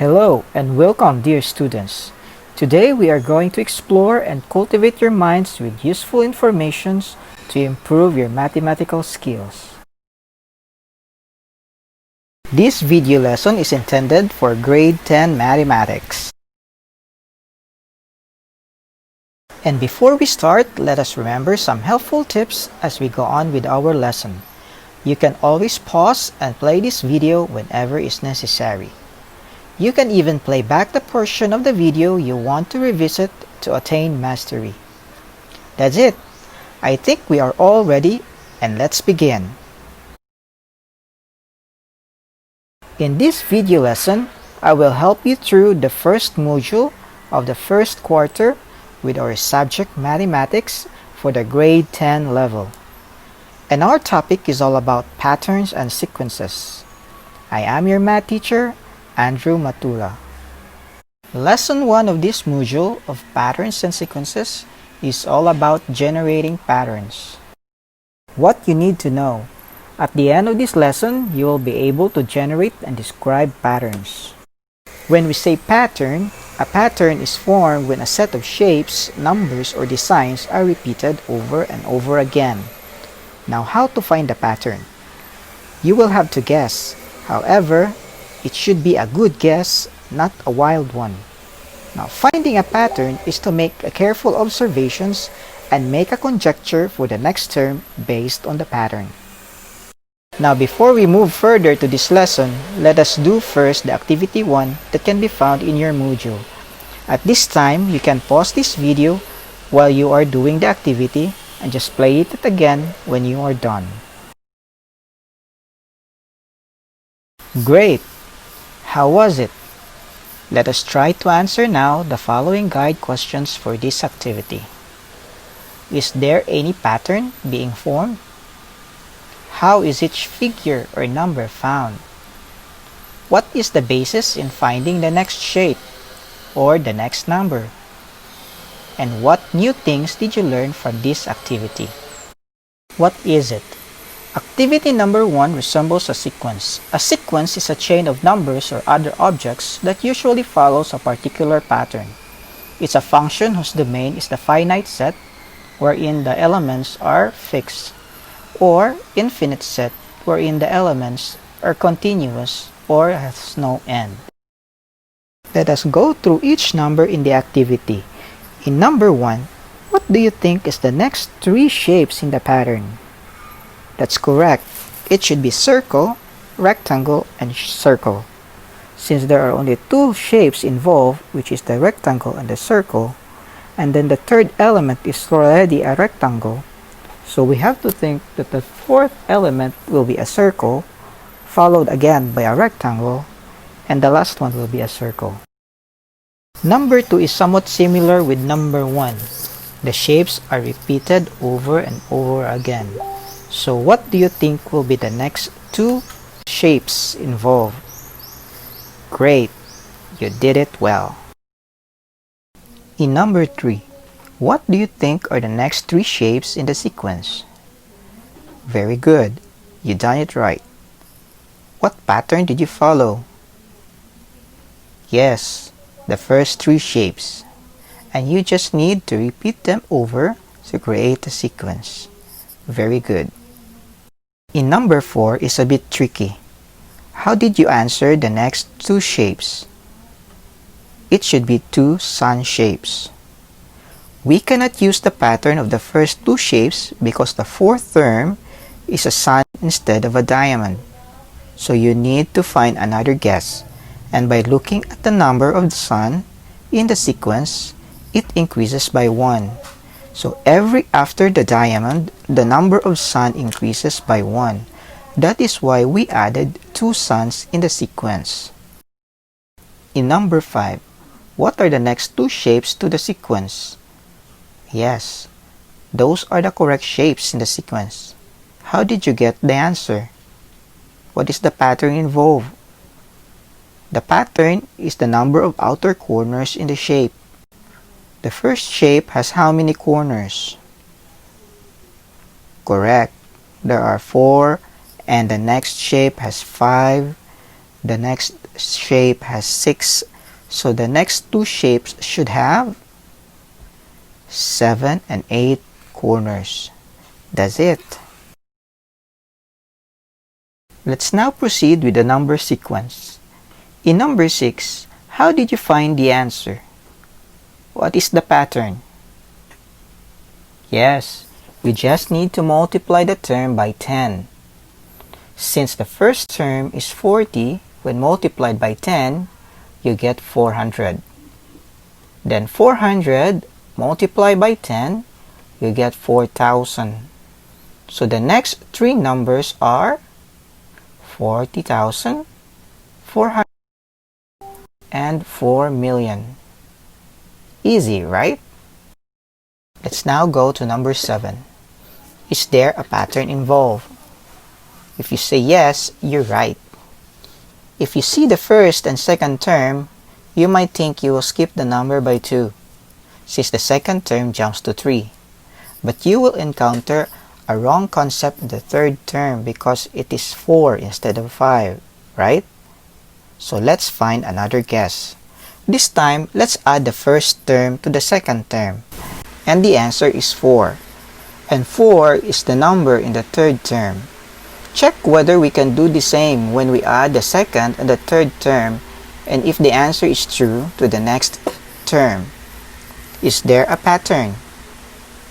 Hello and welcome, dear students. Today we are going to explore and cultivate your minds with useful informations to improve your mathematical skills. This video lesson is intended for grade 10 mathematics. And before we start, let us remember some helpful tips as we go on with our lesson. You can always pause and play this video whenever is necessary. You can even play back the portion of the video you want to revisit to attain mastery. That's it. I think we are all ready, and let's begin. In this video lesson, I will help you through the first module of the first quarter with our subject mathematics for the grade 10 level. And our topic is all about patterns and sequences. I am your math teacher, Andrew Matula. Lesson 1 of this module of patterns and sequences is all about generating patterns. What you need to know. At the end of this lesson, you will be able to generate and describe patterns. When we say pattern, a pattern is formed when a set of shapes, numbers, or designs are repeated over and over again. Now, how to find a pattern? You will have to guess. However, it should be a good guess, not a wild one. Now, finding a pattern is to make careful observations and make a conjecture for the next term based on the pattern. Now, before we move further to this lesson, let us do first the activity 1 that can be found in your module. At this time, you can pause this video while you are doing the activity and just play it again when you are done. Great! How was it? Let us try to answer now the following guide questions for this activity. Is there any pattern being formed? How is each figure or number found? What is the basis in finding the next shape or the next number? And what new things did you learn from this activity? What is it? Activity number 1 resembles a sequence. A sequence is a chain of numbers or other objects that usually follows a particular pattern. It's a function whose domain is the finite set, wherein the elements are fixed, or infinite set, wherein the elements are continuous or has no end. Let us go through each number in the activity. In number 1, what do you think is the next 3 shapes in the pattern? That's correct. It should be circle, rectangle, and circle. Since there are only 2 shapes involved, which is the rectangle and the circle, and then the third element is already a rectangle, so we have to think that the fourth element will be a circle, followed again by a rectangle, and the last one will be a circle. Number 2 is somewhat similar with number 1. The shapes are repeated over and over again. So what do you think will be the next 2 shapes involved? Great, you did it well. In number 3, what do you think are the next 3 shapes in the sequence? Very good, you done it right. What pattern did you follow? Yes, the first 3 shapes. And you just need to repeat them over to create a sequence. Very good. In number 4 is a bit tricky. How did you answer the next 2 shapes? It should be 2 sun shapes. We cannot use the pattern of the first 2 shapes because the fourth term is a sun instead of a diamond. So you need to find another guess. And by looking at the number of the sun in the sequence, it increases by 1. So every after the diamond, the number of sun increases by 1. That is why we added 2 suns in the sequence. In number 5, what are the next 2 shapes to the sequence? Yes, those are the correct shapes in the sequence. How did you get the answer? What is the pattern involved? The pattern is the number of outer corners in the shape. The first shape has how many corners? Correct. There are 4, and the next shape has 5. The next shape has 6, so the next two shapes should have 7 and 8 corners. That's it. Let's now proceed with the number sequence. In number 6, how did you find the answer? What is the pattern? Yes, we just need to multiply the term by 10. Since the first term is 40, when multiplied by 10, you get 400. Then 400 multiplied by 10, you get 4,000. So the next three numbers are 40,000, 400, and 4 million. Easy, right? Let's now go to number 7. Is there a pattern involved? If you say yes, you're right. If you see the first and second term, you might think you will skip the number by 2, since the second term jumps to 3. But you will encounter a wrong concept in the third term because it is 4 instead of 5, right? So let's find another guess. This time, let's add the first term to the second term. And the answer is 4. And 4 is the number in the third term. Check whether we can do the same when we add the second and the third term, and if the answer is true to the next term. Is there a pattern?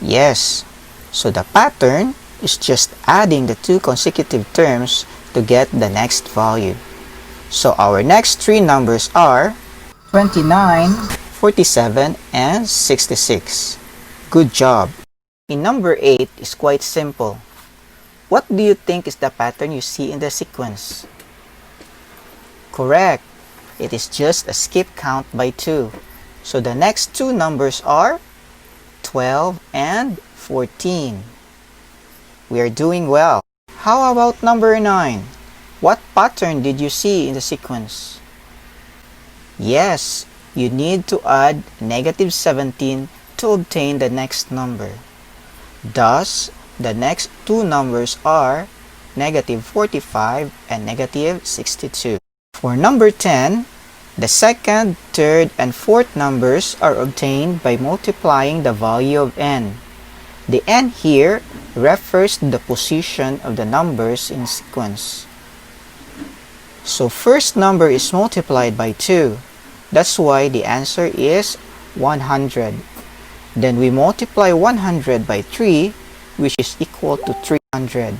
Yes. So the pattern is just adding the two consecutive terms to get the next value. So our next three numbers are 29, 47, and 66. Good job. In number 8 is quite simple. What do you think is the pattern you see in the sequence? Correct. It is just a skip count by 2. So the next two numbers are 12 and 14. We are doing well. How about number 9? What pattern did you see in the sequence? Yes, you need to add negative 17 to obtain the next number. Thus, the next two numbers are negative 45 and negative 62. For number 10, the second, third, and fourth numbers are obtained by multiplying the value of n. The n here refers to the position of the numbers in sequence. So first number is multiplied by 2. That's why the answer is 100. Then we multiply 100 by 3, which is equal to 300.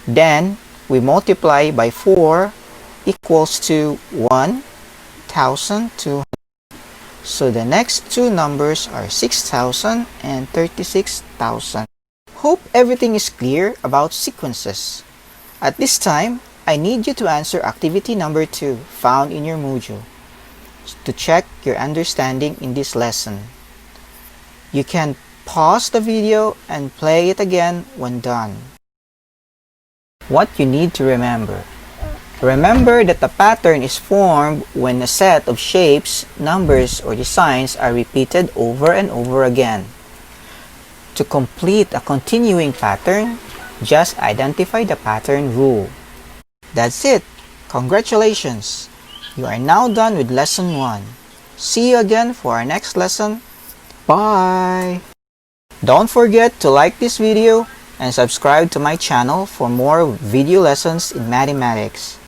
Then we multiply by 4 equals to 1,200. So the next two numbers are 6,000 and 36,000. Hope everything is clear about sequences. At this time, I need you to answer activity number 2 found in your module to check your understanding in this lesson. You can pause the video and play it again when done. What you need to remember. Remember that the pattern is formed when a set of shapes, numbers, or designs are repeated over and over again. To complete a continuing pattern, just identify the pattern rule. That's it. Congratulations! You are now done with lesson 1. See you again for our next lesson. Bye! Don't forget to like this video and subscribe to my channel for more video lessons in mathematics.